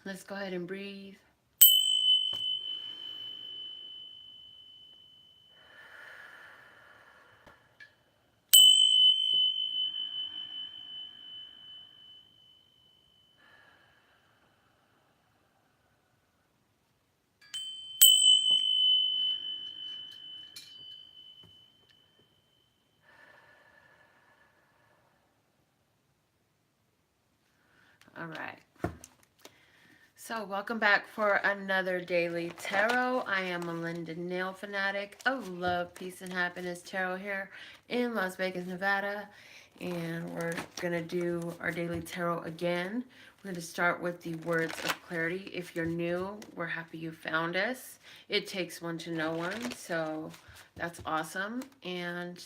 Let's go ahead and breathe. All right. So welcome back for another daily tarot. I am Melinda, NailFanatic of Love, Peace, and Happiness Tarot here in Las Vegas, Nevada. And we're going to do our daily tarot again. We're going to start with the words of clarity. If you're new, we're happy you found us. It takes one to know one, so that's awesome. And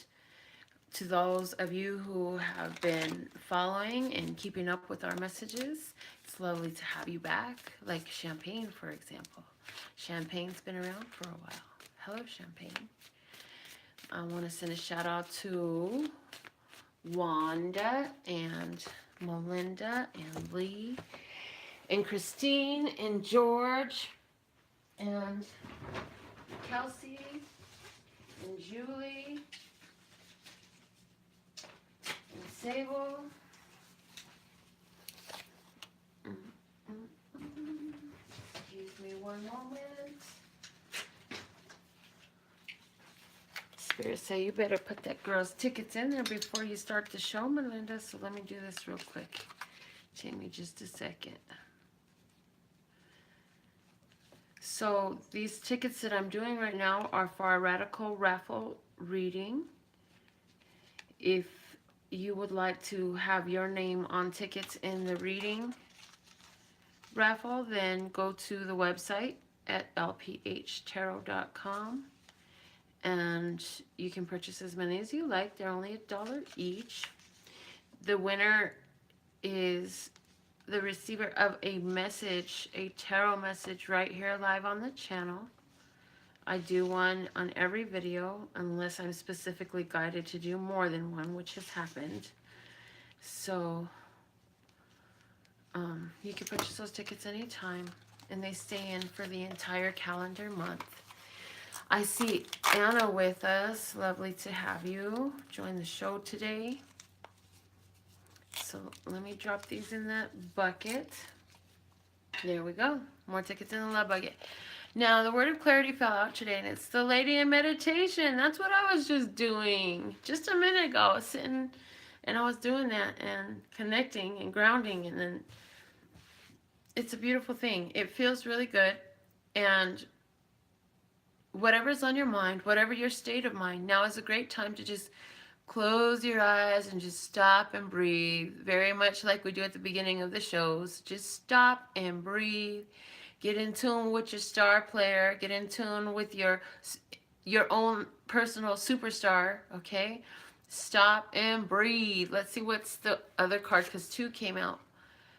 to those of you who have been following and keeping up with our messages, it's lovely to have you back. Like Champagne, for example. Champagne's been around for a while. Hello, Champagne. I want to send a shout out to Wanda and Melinda and Lee and Christine and George and Kelsey and Julie and Sable. Excuse me one moment. Spirit say you better put that girl's tickets in there before you start the show, Melinda. So let me do this real quick. Take me just a second. So these tickets that I'm doing right now are for our radical raffle reading. If you would like to have your name on tickets in the reading raffle, then go to the website at LPHtarot.com and you can purchase as many as you like. They're only $1 each. The winner is the receiver of a message, a tarot message right here live on the channel. I do one on every video unless I'm specifically guided to do more than one, which has happened. So you can purchase those tickets anytime, and they stay in for the entire calendar month. I see Anna with us. Lovely to have you join the show today. So let me drop these in that bucket. There we go. More tickets in the love bucket. Now, the word of clarity fell out today, and it's the lady in meditation. That's what I was just doing. Just a minute ago, I was sitting, and I was doing that and connecting and grounding, and then it's a beautiful thing. It feels really good, and whatever's on your mind, whatever your state of mind, now is a great time to just close your eyes and just stop and breathe. Very much like we do at the beginning of the shows. Just stop and breathe. Get in tune with your star player. Get in tune with your own personal superstar, okay? Stop and breathe. Let's see what's the other card, because 2 came out.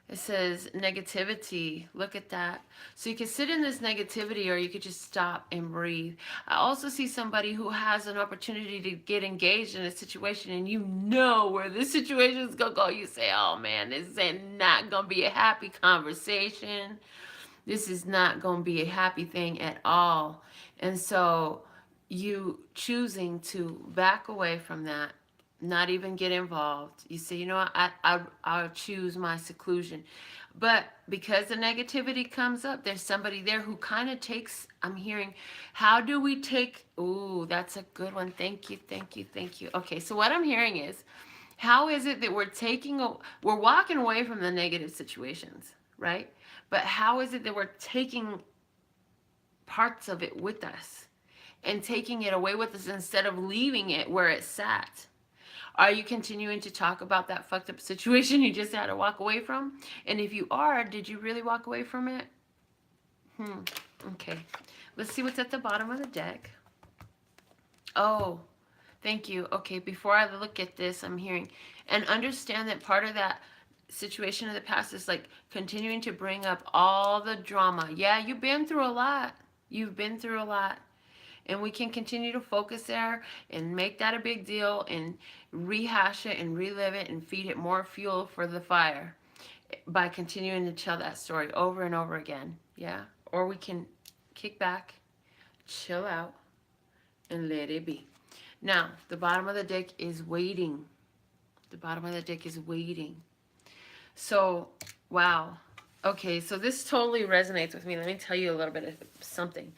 It says negativity. Look at that. So you can sit in this negativity, or you could just stop and breathe. I also see somebody who has an opportunity to get engaged in a situation, and you know where this situation is going to go. You say, oh man, this is not going to be a happy conversation. This is not going to be a happy thing at all. And so you choosing to back away from that, not even get involved. You say, you know what, I'll choose my seclusion. But because the negativity comes up, there's somebody there who kind of takes, I'm hearing, how do we take, ooh, that's a good one. Thank you, thank you, thank you. Okay, so what I'm hearing is, how is it that we're walking away from the negative situations, right? But how is it that we're taking parts of it with us and taking it away with us instead of leaving it where it sat? Are you continuing to talk about that fucked up situation you just had to walk away from? And if you are, did you really walk away from it? Okay. Let's see what's at the bottom of the deck. Oh, thank you. Okay, before I look at this, I'm hearing, and understand that part of that situation of the past is like continuing to bring up all the drama. Yeah, you've been through a lot. You've been through a lot. And we can continue to focus there and make that a big deal and rehash it and relive it and feed it more fuel for the fire. by continuing to tell that story over and over again. Yeah. Or we can kick back, chill out, and let it be. Now, the bottom of the deck is waiting. The bottom of the deck is waiting. So, wow. Okay, so this totally resonates with me. Let me tell you a little bit of something.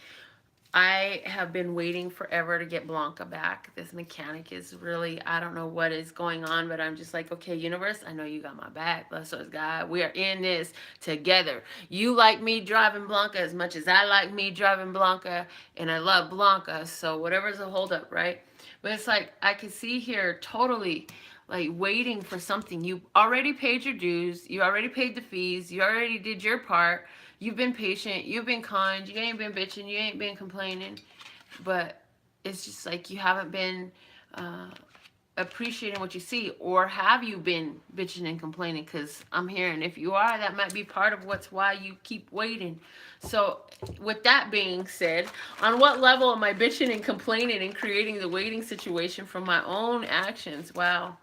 I have been waiting forever to get Blanca back. This mechanic is really, I don't know what is going on, but I'm just like, okay, universe, I know you got my back. Bless us, God. We are in this together. You like me driving Blanca as much as I like me driving Blanca, and I love Blanca, so whatever's a holdup, right? But it's like, I can see here totally like waiting for something. You already paid your dues. You already paid the fees. You already did your part. You've been patient. You've been kind. You ain't been bitching. You ain't been complaining. But it's just like you haven't been appreciating what you see. Or have you been bitching and complaining? Because I'm hearing if you are, that might be part of why you keep waiting. So with that being said, on what level am I bitching and complaining and creating the waiting situation from my own actions? Wow.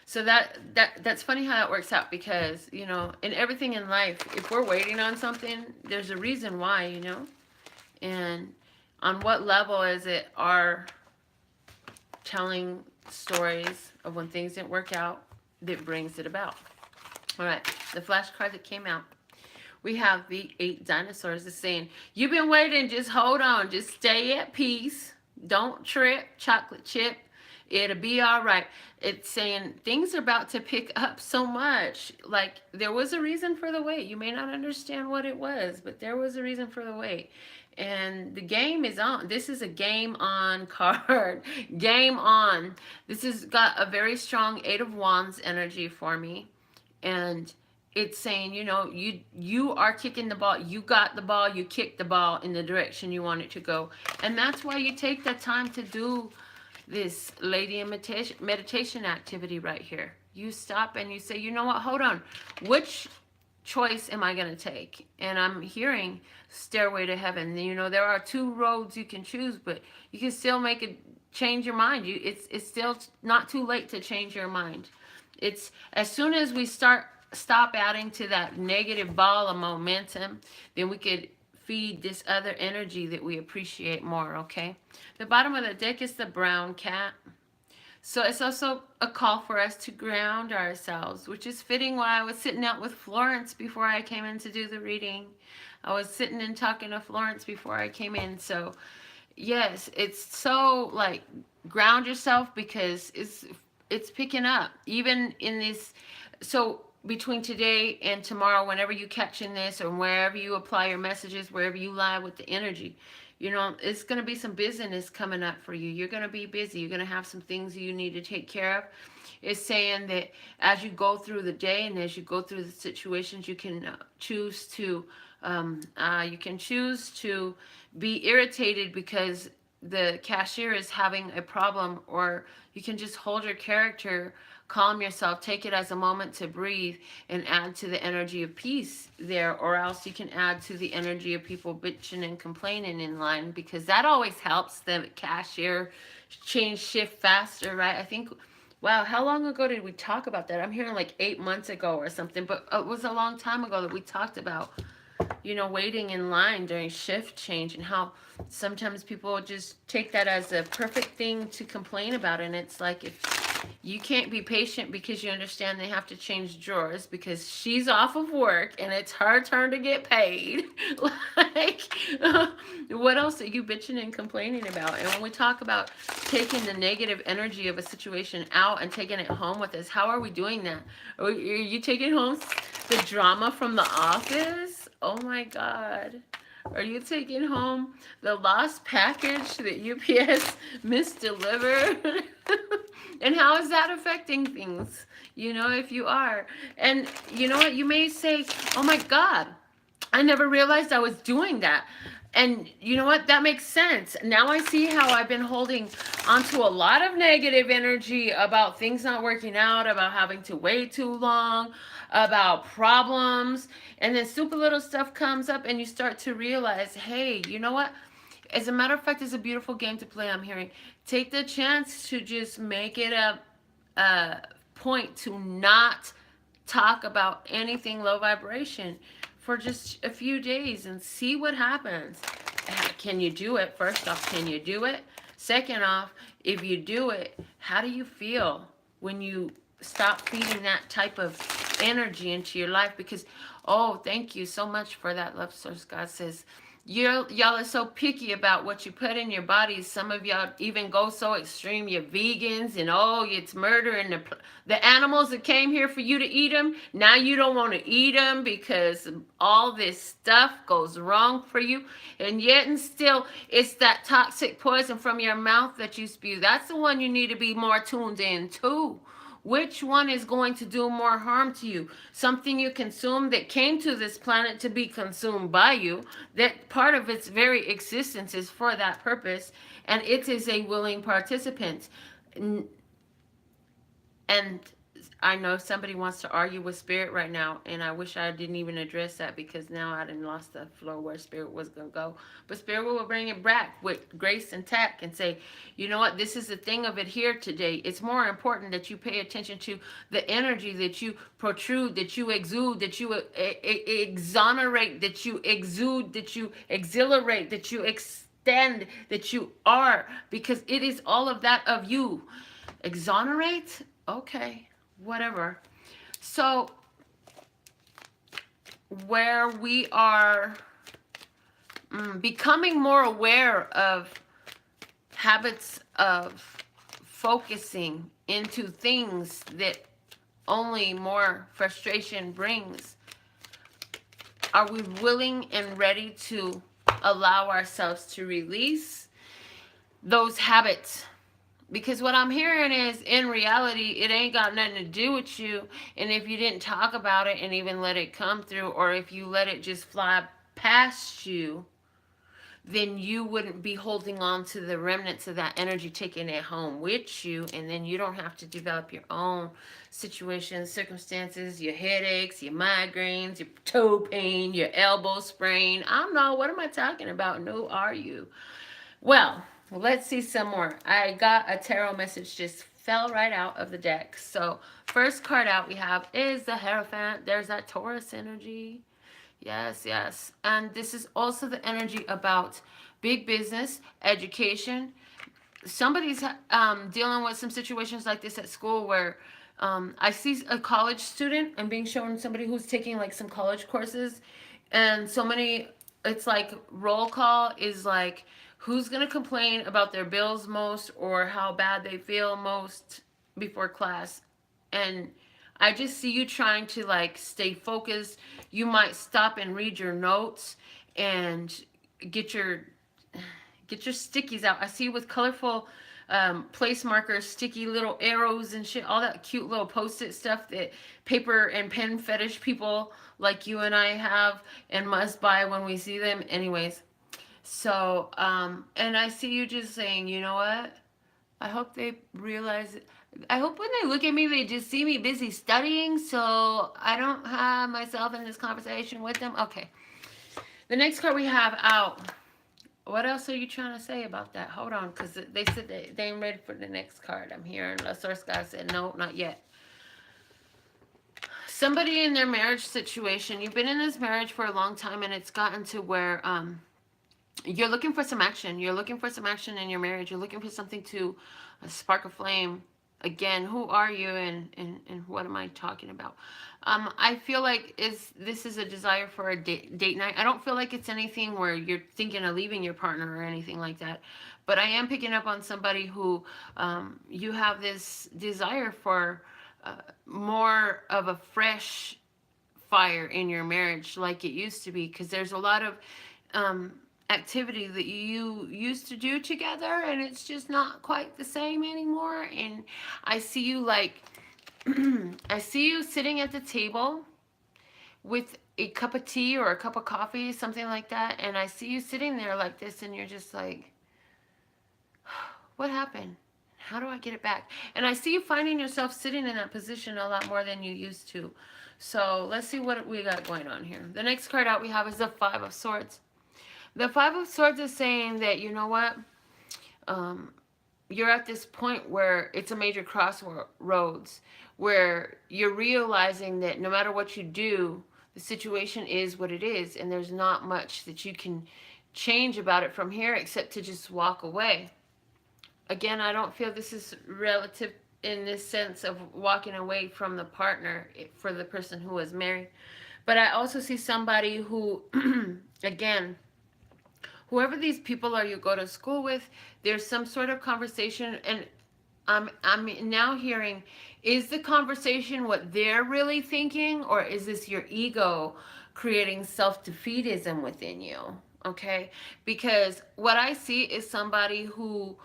So that's funny how that works out, because, you know, in everything in life, if we're waiting on something, there's a reason why, you know. And on what level is it our telling stories of when things didn't work out that brings it about? All right, the flash card that came out. We have the 8 dinosaurs. It's saying, you've been waiting, just hold on, just stay at peace. Don't trip, chocolate chip. It'll be all right. It's saying things are about to pick up so much. Like, there was a reason for the wait. You may not understand what it was, but there was a reason for the wait. And the game is on. This is a game on card. Game on. This has got a very strong 8 of Wands energy for me. And it's saying, you know, you are kicking the ball. You got the ball. You kicked the ball in the direction you want it to go. And that's why you take the time to do this lady in meditation activity right here. You stop and you say, you know what, hold on, which choice am I going to take? And I'm hearing stairway to heaven. You know, there are 2 roads you can choose, but you can still make it, change your mind. It's still not too late to change your mind. It's as soon as we stop adding to that negative ball of momentum, then we could feed this other energy that we appreciate more, okay? The bottom of the deck is the brown cat. So it's also a call for us to ground ourselves, which is fitting why I was sitting out with Florence before I came in to do the reading. I was sitting and talking to Florence before I came in. So yes, it's so like ground yourself, because it's picking up even in this. So between today and tomorrow, whenever you catching this, or wherever you apply your messages, wherever you lie with the energy, you know, it's going to be some business coming up for you. You're going to be busy. You're going to have some things you need to take care of. It's saying that as you go through the day and as you go through the situations, you can choose to be irritated because the cashier is having a problem, or you can just hold your character, calm yourself, take it as a moment to breathe, and add to the energy of peace there. Or else you can add to the energy of people bitching and complaining in line, because that always helps the cashier shift faster, right? I think, wow, how long ago did we talk about that? I'm hearing like 8 months ago or something, but it was a long time ago that we talked about, you know, waiting in line during shift change, and how sometimes people just take that as a perfect thing to complain about. And it's like, if you can't be patient because you understand they have to change drawers because she's off of work and it's her turn to get paid. Like, what else are you bitching and complaining about? And when we talk about taking the negative energy of a situation out and taking it home with us, how are we doing that? Are you taking home the drama from the office? Oh my God. Are you taking home the lost package that UPS misdelivered? And how is that affecting things? You know, if you are. And you know what? You may say, oh my God, I never realized I was doing that. And you know what? That makes sense. Now I see how I've been holding onto a lot of negative energy about things not working out, about having to wait too long, about problems. And then stupid little stuff comes up and you start to realize, hey, you know what? As a matter of fact, it's a beautiful game to play, I'm hearing. Take the chance to just make it a point to not talk about anything low vibration for just a few days and see what happens. Can you do it? First off, can you do it? Second off, if you do it, how do you feel when you stop feeding that type of energy into your life? Because, oh, thank you so much for that, love source. God says, y'all are so picky about what you put in your bodies. Some of y'all even go so extreme. You're vegans and oh, it's murder and the animals that came here for you to eat them. Now you don't want to eat them because all this stuff goes wrong for you. And yet and still, it's that toxic poison from your mouth that you spew. That's the one you need to be more tuned in to. Which one is going to do more harm to you? Something you consume that came to this planet to be consumed by you, that part of its very existence is for that purpose, and it is a willing participant. And I know somebody wants to argue with Spirit right now, and I wish I didn't even address that because now I done lost the flow where Spirit was going to go. But Spirit will bring it back with grace and tact and say, you know what, this is the thing of it here today. It's more important that you pay attention to the energy that you protrude, that you exude, that you exonerate, that you exude, that you exhilarate, that you extend, that you are, because it is all of that of you. Exonerate? Okay. Whatever. So where we are becoming more aware of habits of focusing into things that only more frustration brings, are we willing and ready to allow ourselves to release those habits? Because what I'm hearing is, in reality, it ain't got nothing to do with you. And if you didn't talk about it and even let it come through, or if you let it just fly past you, then you wouldn't be holding on to the remnants of that energy, taking it home with you. And then you don't have to develop your own situations, circumstances, your headaches, your migraines, your toe pain, your elbow sprain. I don't know. What am I talking about? And who are you? Well, let's see some more. I got a tarot message, just fell right out of the deck. So first card out we have is the Hierophant. There's that Taurus energy. Yes, yes. And this is also the energy about big business, education. Somebody's dealing with some situations like this at school where I see a college student and being shown somebody who's taking like some college courses, and so many, it's like roll call is like, who's going to complain about their bills most or how bad they feel most before class. And I just see you trying to like stay focused. You might stop and read your notes and get your stickies out. I see you with colorful place markers, sticky little arrows and shit, all that cute little post-it stuff that paper and pen fetish people like you and I have and must buy when we see them. Anyways, so, and I see you just saying, you know what? I hope they realize it. I hope when they look at me, they just see me busy studying, so I don't have myself in this conversation with them. Okay. The next card we have out. What else are you trying to say about that? Hold on, because they said they ain't ready for the next card. I'm hearing the source guy said, no, not yet. Somebody in their marriage situation, you've been in this marriage for a long time, and it's gotten to where, you're looking for some action. You're looking for some action in your marriage. You're looking for something to spark a flame. Again, who are you and what am I talking about? I feel like this is a desire for a date night. I don't feel like it's anything where you're thinking of leaving your partner or anything like that. But I am picking up on somebody who you have this desire for more of a fresh fire in your marriage like it used to be. Because there's a lot of activity that you used to do together and it's just not quite the same anymore. And I see you like I see you sitting at the table with a cup of tea or a cup of coffee, something like that, and I see you sitting there like this and you're just like, what happened? How do I get it back? And I see you finding yourself sitting in that position a lot more than you used to. So let's see what we got going on here. The next card out we have is the Five of Swords. The Five of Swords is saying that, you know what, you're at this point where it's a major crossroads, where you're realizing that no matter what you do, the situation is what it is, and there's not much that you can change about it from here except to just walk away. Again, I don't feel this is relative in this sense of walking away from the partner for the person who was married. But I also see somebody who, again, whoever these people are you go to school with, there's some sort of conversation, and I'm now hearing, is the conversation what they're really thinking, or is this your ego creating self-defeatism within you? Okay, because what I see is somebody who,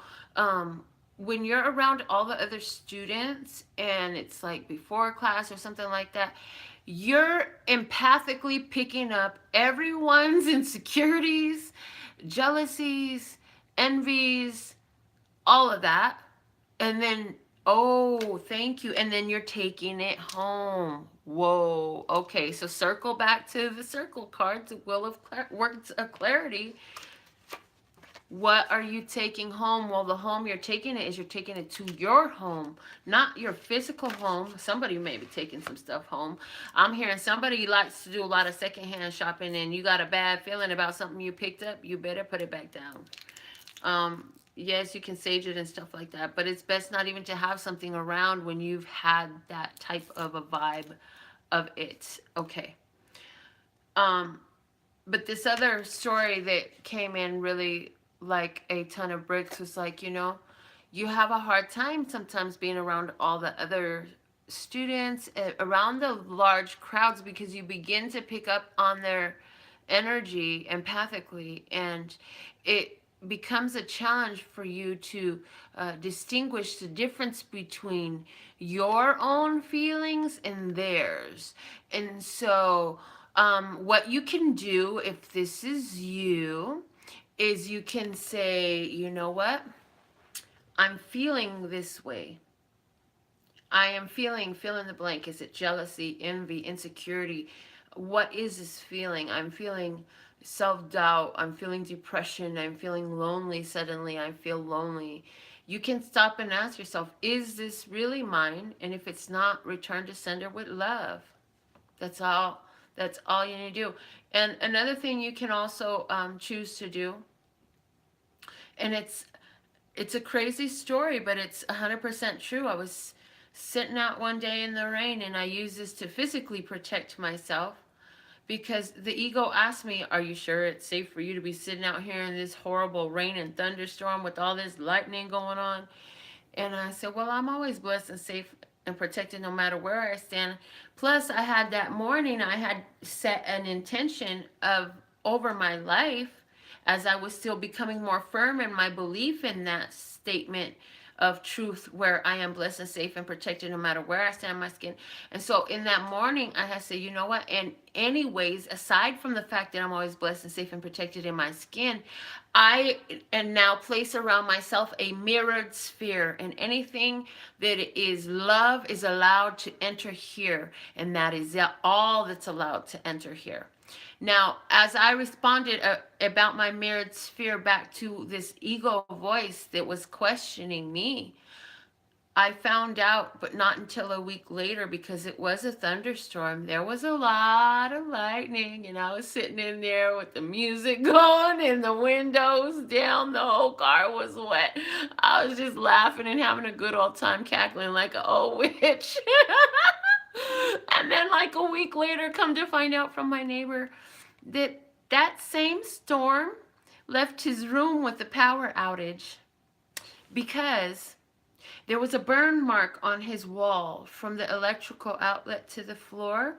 when you're around all the other students and it's like before class or something like that, you're empathically picking up everyone's insecurities, jealousies, envies, all of that. And then, oh, thank you. And then you're taking it home. Whoa. Okay, so circle back to the circle cards, the wheel of words of clarity. What are you taking home? Well, the home you're taking it is you're taking it to your home, not your physical home. Somebody may be taking some stuff home. I'm hearing somebody likes to do a lot of secondhand shopping, and you got a bad feeling about something you picked up, you better put it back down. Yes, you can sage it and stuff like that, but it's best not even to have something around when you've had that type of a vibe of it. Okay. But this other story that came in really like a ton of bricks was like, you know, you have a hard time sometimes being around all the other students, around the large crowds, because you begin to pick up on their energy empathically, and it becomes a challenge for you to distinguish the difference between your own feelings and theirs. And so what you can do if this is you is you can say, you know what? I'm feeling this way. I am feeling, fill in the blank. Is it jealousy, envy, insecurity? What is this feeling? I'm feeling self-doubt. I'm feeling depression. I'm feeling lonely suddenly. I feel lonely. You can stop and ask yourself, is this really mine? And if it's not, return to sender with love. That's all. That's all you need to do. And another thing you can also choose to do, and it's a crazy story, but it's 100% true. I was sitting out one day in the rain, and I used this to physically protect myself, because the ego asked me, are you sure it's safe for you to be sitting out here in this horrible rain and thunderstorm with all this lightning going on? And I said, well, I'm always blessed and safe and protected no matter where I stand. Plus, I had that morning, I had set an intention of over my life, as I was still becoming more firm in my belief in that statement of truth, where I am blessed and safe and protected no matter where I stand in my skin. And so in that morning, I had to say, you know what? And anyways, aside from the fact that I'm always blessed and safe and protected in my skin, I and now place around myself a mirrored sphere, and anything that is love is allowed to enter here, and that is all that's allowed to enter here. Now, as I responded about my mirrored sphere back to this ego voice that was questioning me, I found out, but not until a week later, because it was a thunderstorm. There was a lot of lightning, and I was sitting in there with the music going and the windows down. The whole car was wet. I was just laughing and having a good old time, cackling like an old witch. And then like a week later, come to find out from my neighbor that that same storm left his room with a power outage, because there was a burn mark on his wall from the electrical outlet to the floor,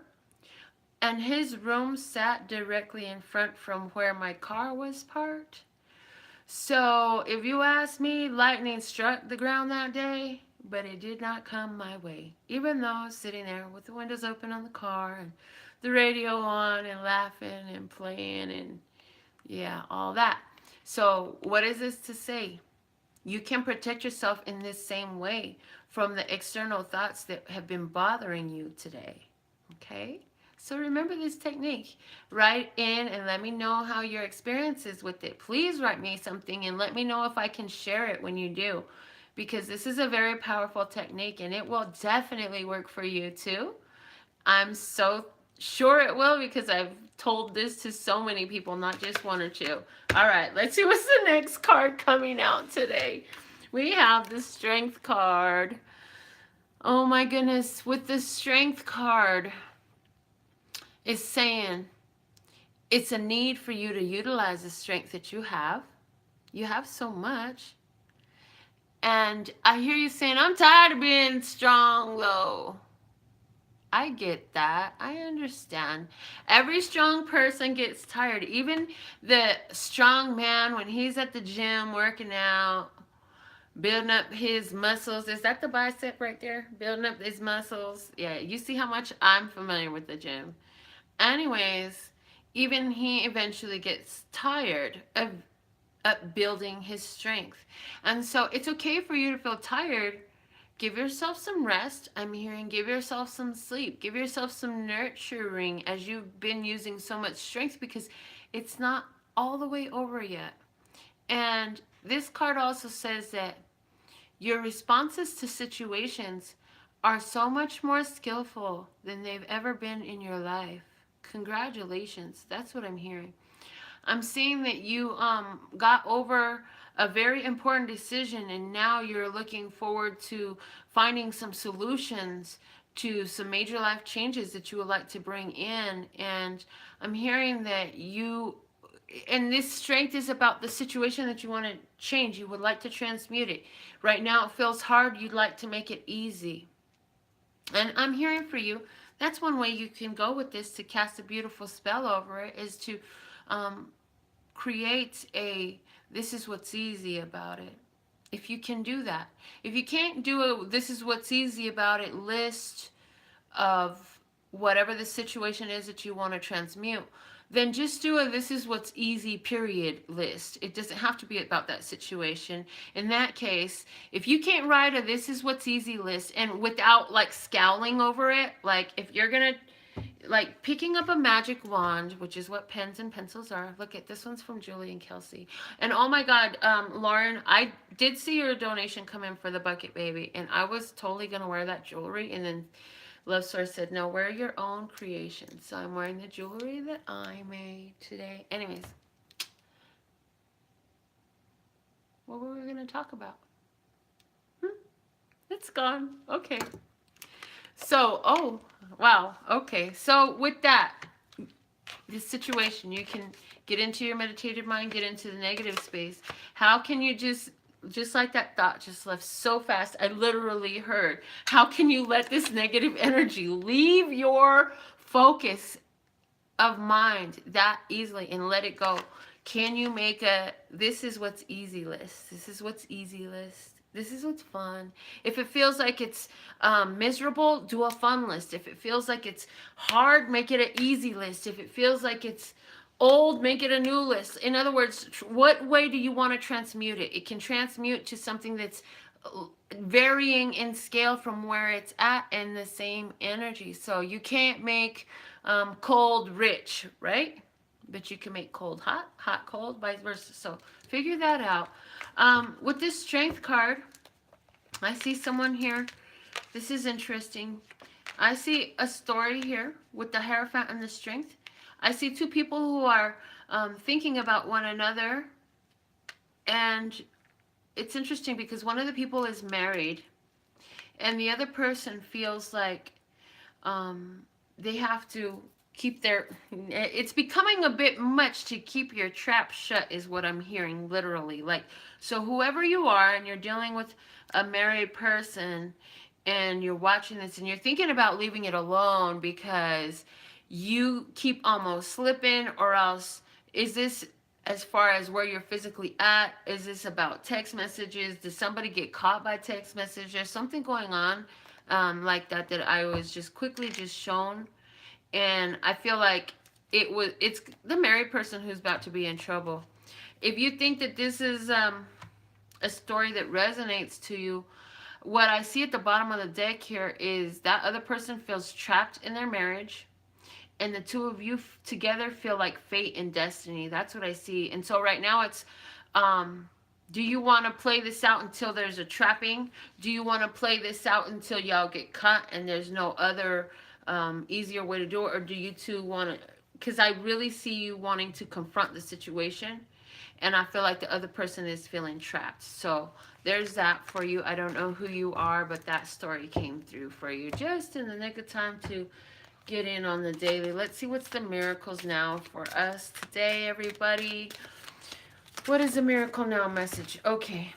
and his room sat directly in front from where my car was parked. So if you ask me, lightning struck the ground that day, but it did not come my way, even though I was sitting there with the windows open on the car and the radio on and laughing and playing and yeah, all that. So what is this to say? You can protect yourself in this same way from the external thoughts that have been bothering you today. Okay? So remember this technique. Write in and let me know how your experience is with it. Please write me something and let me know if I can share it when you do. because this is a very powerful technique and it will definitely work for you too. I'm so sure it will because I've told this to so many people, not just one or two. All right, let's see what's the next card coming out today. We have the Strength card. Oh my goodness, with the Strength card, it's saying it's a need for you to utilize the strength that you have. You have so much. And I hear you saying, I'm tired of being strong, though. I get that. I understand. Every strong person gets tired. Even the strong man, when he's at the gym working out, building up his muscles. Is that the bicep right there? Building up his muscles. Yeah, you see how much I'm familiar with the gym. Anyways, even he eventually gets tired of building his strength. And so it's okay for you to feel tired. Give yourself some rest. I'm hearing give yourself some sleep. Give yourself some nurturing as you've been using so much strength, because it's not all the way over yet. And this card also says that your responses to situations are so much more skillful than they've ever been in your life. Congratulations. That's what I'm hearing. I'm seeing that you got over a very important decision, and now you're looking forward to finding some solutions to some major life changes that you would like to bring in. And I'm hearing that you, and this strength is about the situation that you want to change. You would like to transmute it. Right now it feels hard. You'd like to make it easy. And I'm hearing for you, that's one way you can go with this, to cast a beautiful spell over it, is to create a this is what's easy about it. If you can do that. If you can't do a this is what's easy about it list of whatever the situation is that you want to transmute, then just do a this is what's easy period list. It doesn't have to be about that situation. In that case, if you can't write a this is what's easy list, and without like scowling over it, like if you're gonna like picking up a magic wand, which is what pens and pencils are. Look at this one's from Julie and Kelsey. And oh my God, Lauren, I did see your donation come in for the bucket baby, and I was totally gonna wear that jewelry, and then Love Source said, no, wear your own creation. So I'm wearing the jewelry that I made today. Anyways, what were we gonna talk about? It's gone. Okay. So, oh, wow. Okay. So with that, this situation, you can get into your meditative mind, get into the negative space. How can you just like that thought just left so fast, I literally heard, how can you let this negative energy leave your focus of mind that easily and let it go? Can you make a this is what's easy list? This is what's easy list. This is what's fun. If it feels like it's miserable, do a fun list. If it feels like it's hard, make it an easy list. If it feels like it's old, make it a new list. In other words, what way do you want to transmute it? It can transmute to something that's varying in scale from where it's at in the same energy. So you can't make cold rich, right? But you can make cold hot, hot cold, vice versa. So figure that out. With this strength card, I see someone here. This is interesting. I see a story here with the Hierophant and the strength. I see two people who are thinking about one another. And it's interesting because one of the people is married, and the other person feels like they have to keep their, it's becoming a bit much to keep your trap shut is what I'm hearing, literally. Like, so whoever you are and you're dealing with a married person and you're watching this and you're thinking about leaving it alone because you keep almost slipping, or else is this as far as where you're physically at? Is this about text messages? Did somebody get caught by text message? There's something going on like that I was just quickly just shown. And I feel like it's the married person who's about to be in trouble. If you think that this is a story that resonates to you, what I see at the bottom of the deck here is that other person feels trapped in their marriage, and the two of you together feel like fate and destiny. That's what I see. And so right now it's Do you want to play this out until there's a trapping? Do you want to play this out until y'all get cut and there's no other easier way to do it? Or do you two want to, because I really see you wanting to confront the situation, and I feel like the other person is feeling trapped. So there's that for you. I don't know who you are, but that story came through for you just in the nick of time to get in on the daily. Let's see what's the miracles now for us today, everybody. What is the miracle now message? Okay.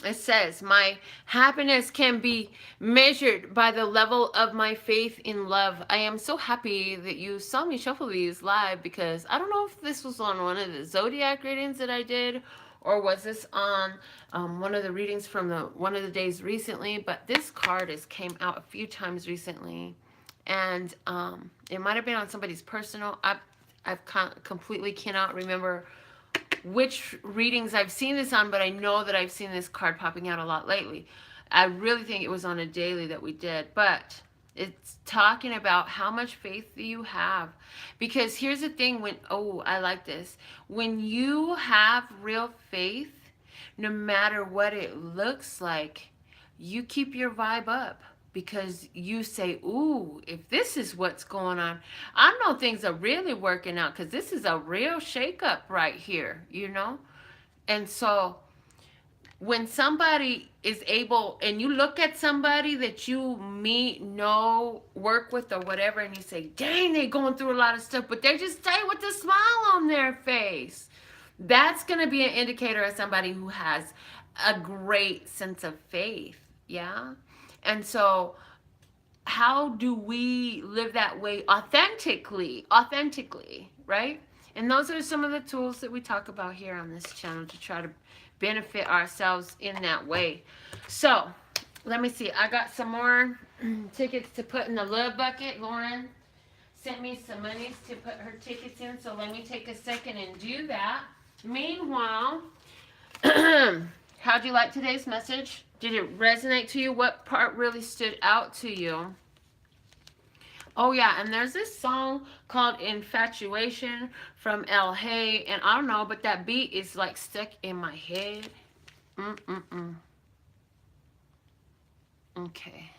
It says, my happiness can be measured by the level of my faith in love. I am so happy that you saw me shuffle these live, because I don't know if this was on one of the zodiac readings that I did, or was this on one of the readings from one of the days recently, but this card has came out a few times recently, and it might have been on somebody's personal. I've completely cannot remember which readings I've seen this on, but I know that I've seen this card popping out a lot lately. I really think it was on a daily that we did, but it's talking about how much faith you have. Because here's the thing, I like this. When you have real faith, no matter what it looks like, you keep your vibe up. Because you say, ooh, if this is what's going on, I know things are really working out, because this is a real shakeup right here, you know? And so when somebody is able, and you look at somebody that you meet, know, work with, or whatever, and you say, dang, they're going through a lot of stuff, but they just stay with a smile on their face. That's going to be an indicator of somebody who has a great sense of faith, yeah? And so how do we live that way authentically, right? And those are some of the tools that we talk about here on this channel to try to benefit ourselves in that way. So let me see. I got some more tickets to put in the love bucket. Lauren sent me some monies to put her tickets in, so let me take a second and do that. Meanwhile, how'd you like today's message? Did it resonate to you? What part really stood out to you? Oh, yeah, and there's this song called Infatuation from El Hey, and I don't know, but that beat is like stuck in my head. Okay.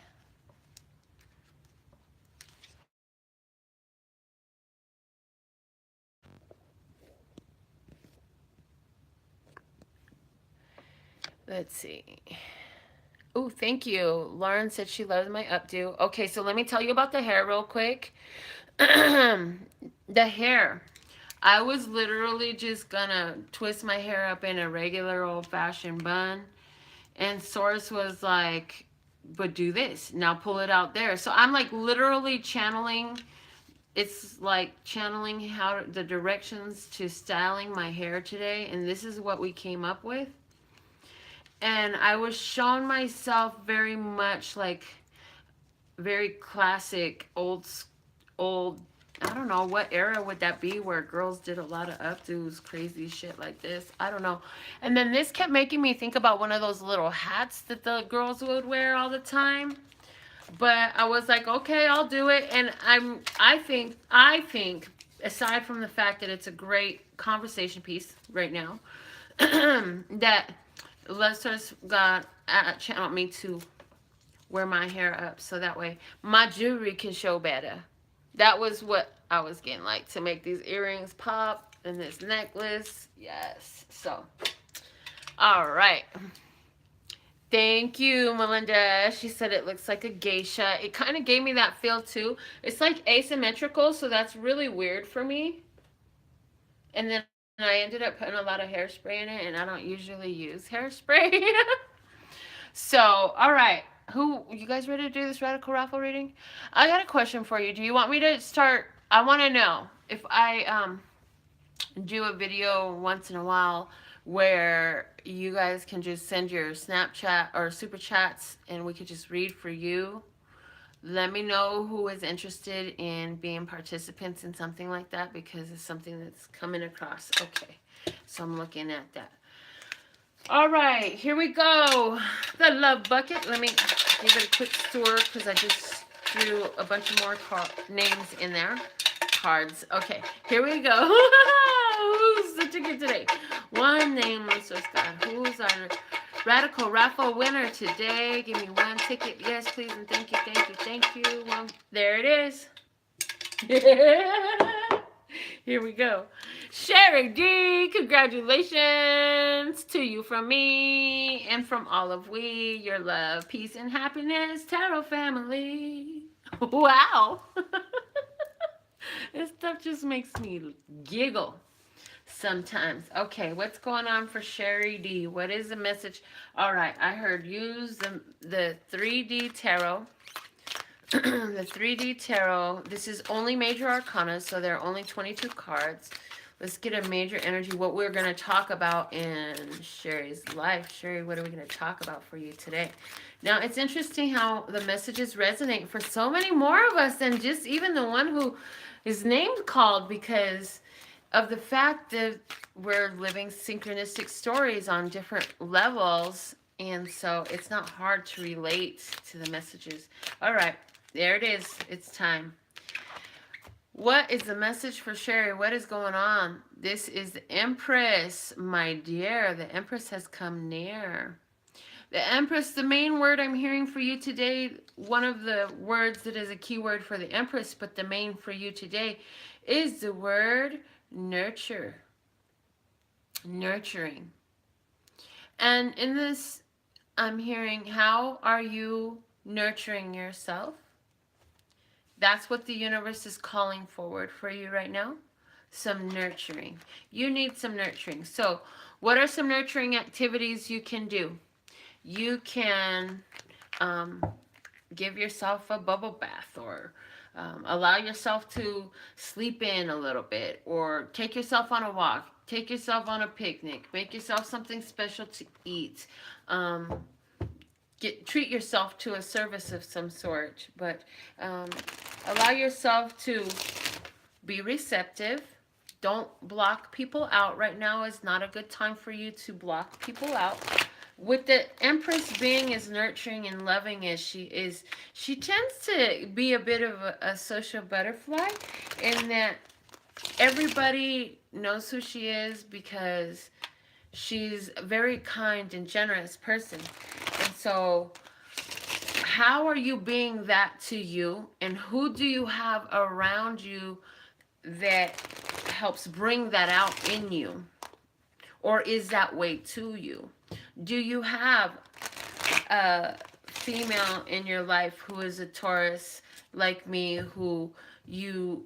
Let's see. Oh, thank you. Lauren said she loves my updo. Okay, so let me tell you about the hair real quick. The hair. I was literally just gonna twist my hair up in a regular old-fashioned bun. And Source was like, but do this. Now pull it out there. So I'm like literally channeling. It's like channeling how the directions to styling my hair today. And this is what we came up with. And I was showing myself very much like very classic, old, I don't know, what era would that be where girls did a lot of updos, crazy shit like this? I don't know. And then this kept making me think about one of those little hats that the girls would wear all the time. But I was like, okay, I'll do it. And I think, aside from the fact that it's a great conversation piece right now, that Lester's got channeled me to wear my hair up so that way my jewelry can show better. That was what I was getting, like, to make these earrings pop and this necklace. Yes. So, all right. Thank you, Melinda. She said it looks like a geisha. It kind of gave me that feel too. It's like asymmetrical, so that's really weird for me. And then I ended up putting a lot of hairspray in it, and I don't usually use hairspray. So, all right. You guys ready to do this radical raffle reading? I got a question for you. Do you want me to start? I want to know if I do a video once in a while where you guys can just send your Snapchat or super chats and we could just read for you. Let me know who is interested in being participants in something like that, because it's something that's coming across. Okay, so I'm looking at that. All right, here we go. The love bucket. Let me give it a quick stir because I just threw a bunch of more names in there. Cards. Okay, here we go. Who's the ticket today? One nameless source God. Who's our radical raffle winner today? Give me one ticket. Yes, please, and thank you, thank you, thank you. Well, there it is. Here we go. Sherry D, congratulations to you from me and from all of we, your love, peace, and happiness, tarot family. Wow. This stuff just makes me giggle sometimes. Okay, what's going on for Sherry D? What is the message? All right, I heard use the 3D tarot. The 3D tarot. This is only major arcana, so there are only 22 cards. Let's get a major energy. What we're going to talk about in Sherry's life. Sherry, what are we going to talk about for you today? Now, it's interesting how the messages resonate for so many more of us than just even the one who is named called, because of the fact that we're living synchronistic stories on different levels. And so it's not hard to relate to the messages. All right. There it is. It's time. What is the message for Sherry? What is going on? This is the Empress, my dear. The Empress has come near. The Empress, the main word I'm hearing for you today, one of the words that is a key word for the Empress, but the main for you today is the word nurture. Nurturing. And in this, I'm hearing, how are you nurturing yourself? That's what the universe is calling forward for you right now. Some nurturing. You need some nurturing. So what are some nurturing activities you can do? You can give yourself a bubble bath, or allow yourself to sleep in a little bit, or take yourself on a walk, take yourself on a picnic, make yourself something special to eat. Treat yourself to a service of some sort, but allow yourself to be receptive. Don't block people out. Right now is not a good time for you to block people out. With the Empress being as nurturing and loving as she is, she tends to be a bit of a social butterfly, in that everybody knows who she is because she's a very kind and generous person. And so how are you being that to you? And who do you have around you that helps bring that out in you? Or is that way to you? Do you have a female in your life who is a Taurus like me, who you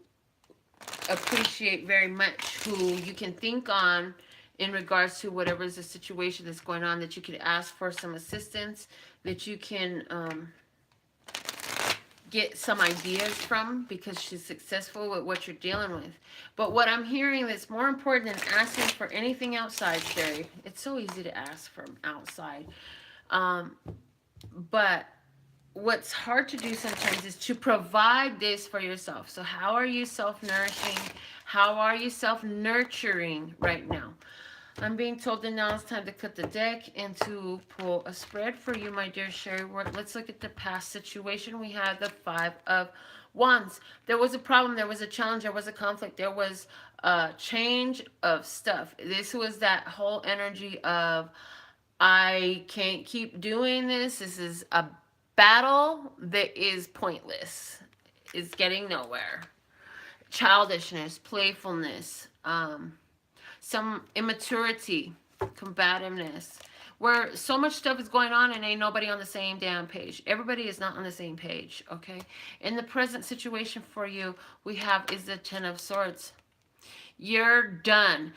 appreciate very much, who you can think on in regards to whatever is the situation that's going on, that you could ask for some assistance, that you can get some ideas from, because she's successful with what you're dealing with? But what I'm hearing that's more important than asking for anything outside, Sherry, it's so easy to ask from outside, but what's hard to do sometimes is to provide this for yourself. So how are you self-nourishing? How are you self-nurturing right now? I'm being told that now it's time to cut the deck and to pull a spread for you, my dear Sherry. Let's look at the past situation. We had the 5 of Wands. There was a problem. There was a challenge. There was a conflict. There was a change of stuff. This was that whole energy of, I can't keep doing this. This is a battle that is pointless. It's getting nowhere. Childishness, playfulness, some immaturity, combativeness, where so much stuff is going on and ain't nobody on the same damn page. Everybody is not on the same page, okay? In the present situation for you, we have is the 10 of Swords. You're done.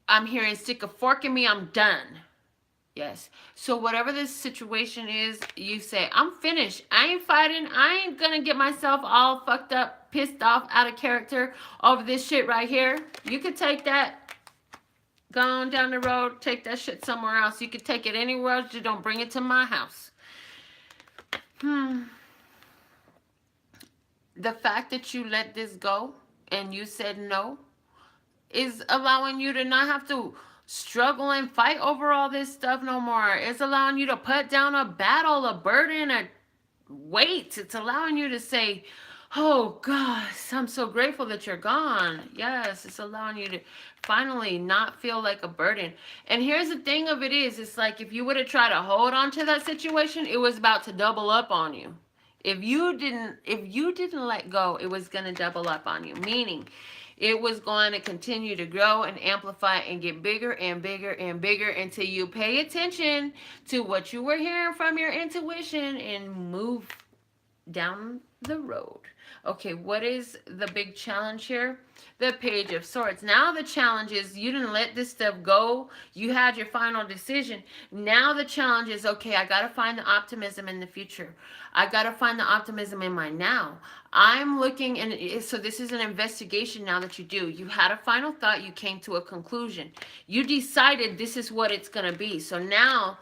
I'm hearing, stick a fork in me, I'm done. Yes. So whatever this situation is, you say, I'm finished. I ain't fighting. I ain't gonna get myself all fucked up, pissed off, out of character over this shit right here. You could take that, go on down the road, take that shit somewhere else. You could take it anywhere else. You don't bring it to my house. The fact that you let this go and you said no is allowing you to not have to struggle and fight over all this stuff no more. It's allowing you to put down a battle, a burden, a weight. It's allowing you to say, Oh, gosh, I'm so grateful that you're gone. Yes, it's allowing you to finally not feel like a burden. And here's the thing of it is, it's like if you would have tried to hold on to that situation, it was about to double up on you. If you didn't let go, it was going to double up on you. Meaning, it was going to continue to grow and amplify and get bigger and bigger and bigger until you pay attention to what you were hearing from your intuition and move down the road. Okay, what is the big challenge here? The Page of Swords. Now the challenge is you didn't let this stuff go. You had your final decision. Now the challenge is, okay, I got to find the optimism in the future. I got to find the optimism in my now. I'm looking, and so this is an investigation now that you do. You had a final thought. You came to a conclusion. You decided this is what it's going to be. So now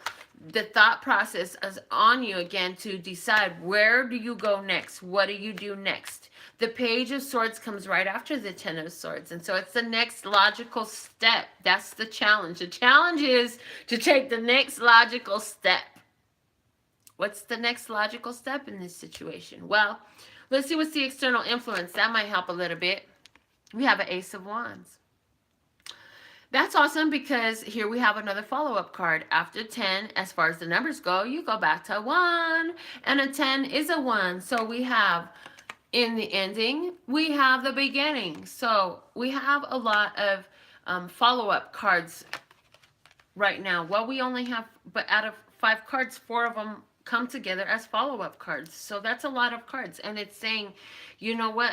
the thought process is on you again to decide, where do you go next? What do you do next? The Page of Swords comes right after the Ten of Swords. And so it's the next logical step. That's the challenge. The challenge is to take the next logical step. What's the next logical step in this situation? Well, let's see what's the external influence. That might help a little bit. We have an Ace of Wands. That's awesome because here we have another follow-up card. After 10, as far as the numbers go, you go back to 1. And a 10 is a 1. So we have in the ending, we have the beginning. So we have a lot of follow-up cards right now. Well, we only have, but out of 5 cards, 4 of them come together as follow-up cards. So that's a lot of cards. And it's saying, you know what?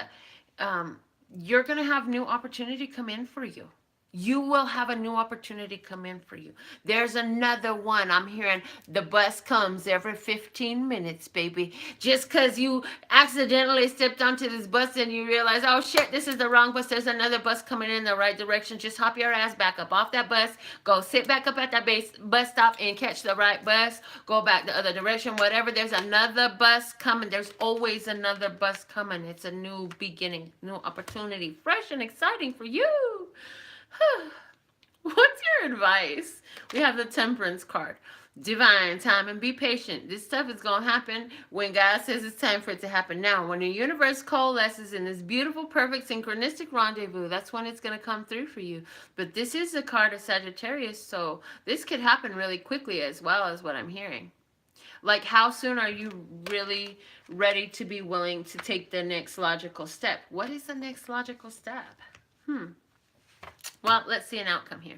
You're going to have new opportunity come in for you. You will have a new opportunity come in for you. There's another one. I'm hearing the bus comes every 15 minutes, baby. Just because you accidentally stepped onto this bus and you realize, oh shit, this is the wrong bus. There's another bus coming in the right direction. Just hop your ass back up off that bus. Go sit back up at that bus stop and catch the right bus. Go back the other direction, whatever. There's another bus coming. There's always another bus coming. It's a new beginning, new opportunity. Fresh and exciting for you. What's your advice? We have the Temperance card. Divine time and be patient. This stuff is going to happen when God says it's time for it to happen now. When the universe coalesces in this beautiful, perfect, synchronistic rendezvous, that's when it's going to come through for you. But this is the card of Sagittarius, so this could happen really quickly as well, as what I'm hearing. Like, how soon are you really ready to be willing to take the next logical step? What is the next logical step? Well, let's see an outcome here.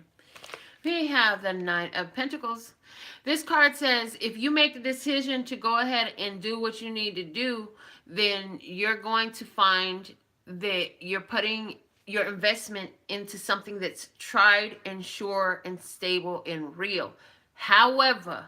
We have the Knight of Pentacles. This card says, if you make the decision to go ahead and do what you need to do, then you're going to find that you're putting your investment into something that's tried and sure and stable and real. However,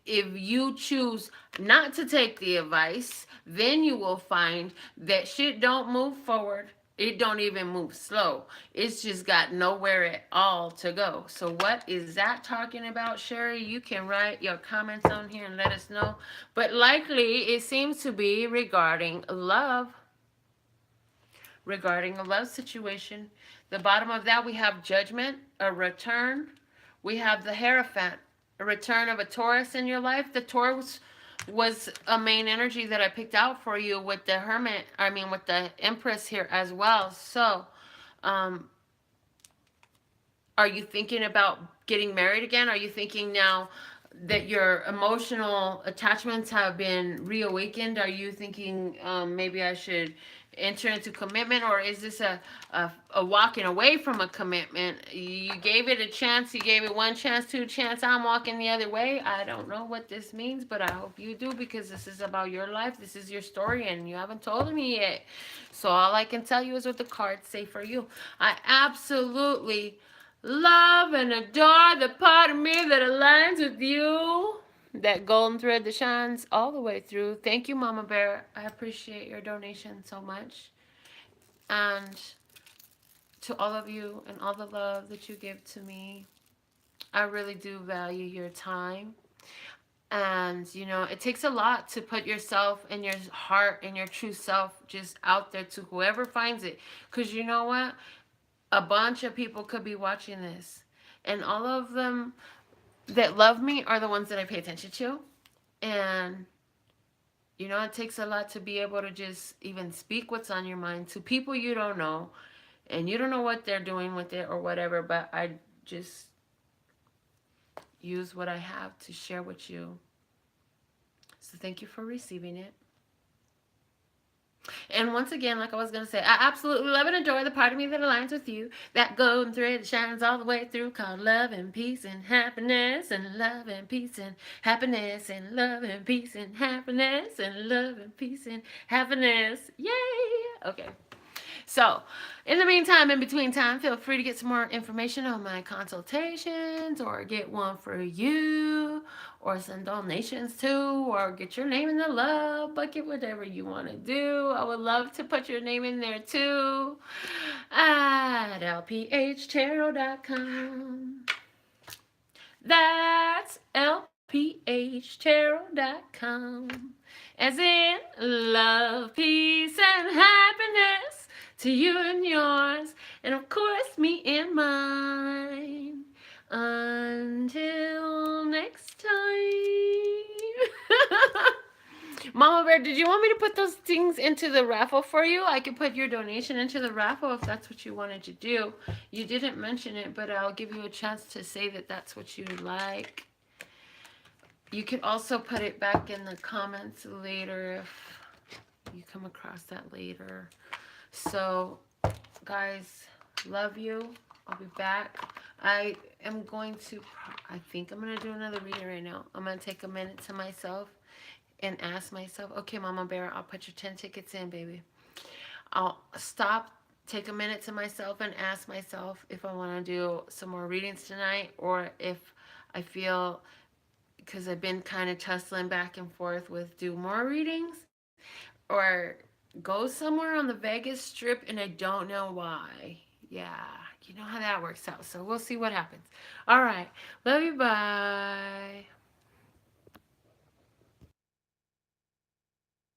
if you choose not to take the advice, then you will find that shit don't move forward. It don't even move slow. It's just got nowhere at all to go. So what is that talking about, Sherry? You can write your comments on here and let us know. But likely it seems to be regarding love. Regarding a love situation. The bottom of that we have Judgment, a return. We have the Hierophant, a return of a Taurus in your life. The Taurus was a main energy that I picked out for you with the Hermit, with the Empress here as well. So, are you thinking about getting married again? Are you thinking now that your emotional attachments have been reawakened? Are you thinking maybe I should enter into commitment, or is this a walking away from a commitment? You gave it a chance, you gave it 1 chance, 2 chance, I'm walking the other way. I don't know what this means, but I hope you do, because this is about your life. This is your story, and you haven't told me yet. So all I can tell you is what the cards say for you. I absolutely love and adore the part of me that aligns with you. That golden thread that shines all the way through. Thank you, Mama Bear. I appreciate your donation so much. And to all of you and all the love that you give to me, I really do value your time. And, it takes a lot to put yourself and your heart and your true self just out there to whoever finds it. Because you know what? A bunch of people could be watching this. And all of them that love me are the ones that I pay attention to. And You know, it takes a lot to be able to just even speak what's on your mind to people you don't know, and you don't know what they're doing with it or whatever, but I just use what I have to share with you. So thank you for receiving it. And once again, like I was going to say, I absolutely love and adore the part of me that aligns with you. That golden thread that shines all the way through, called love and peace and happiness, and love and peace and happiness, and love and peace and happiness, and love and peace and happiness. Yay! Okay. So, in the meantime, in between time, feel free to get some more information on my consultations, or get one for you, or send donations to, or get your name in the love bucket, whatever you want to do. I would love to put your name in there too at LPHtarot.com. That's LPHtarot.com. As in love, peace, and happiness to you and yours, and of course me and mine. Until next time. Mama Bear, did you want me to put those things into the raffle for you? I could put your donation into the raffle if that's what you wanted to do. You didn't mention it, but I'll give you a chance to say that that's what you'd like. You can also put it back in the comments later if you come across that later. So, guys, love you. I'll be back. I think I'm going to do another reading right now. I'm going to take a minute to myself and ask myself, okay, Mama Bear, I'll put your 10 tickets in, baby. I'll stop, take a minute to myself, and ask myself if I want to do some more readings tonight, or if I feel, because I've been kind of tussling back and forth with do more readings or go somewhere on the Vegas Strip, and I don't know why. Yeah, you know how that works out. So we'll see what happens. All right. Love you. Bye.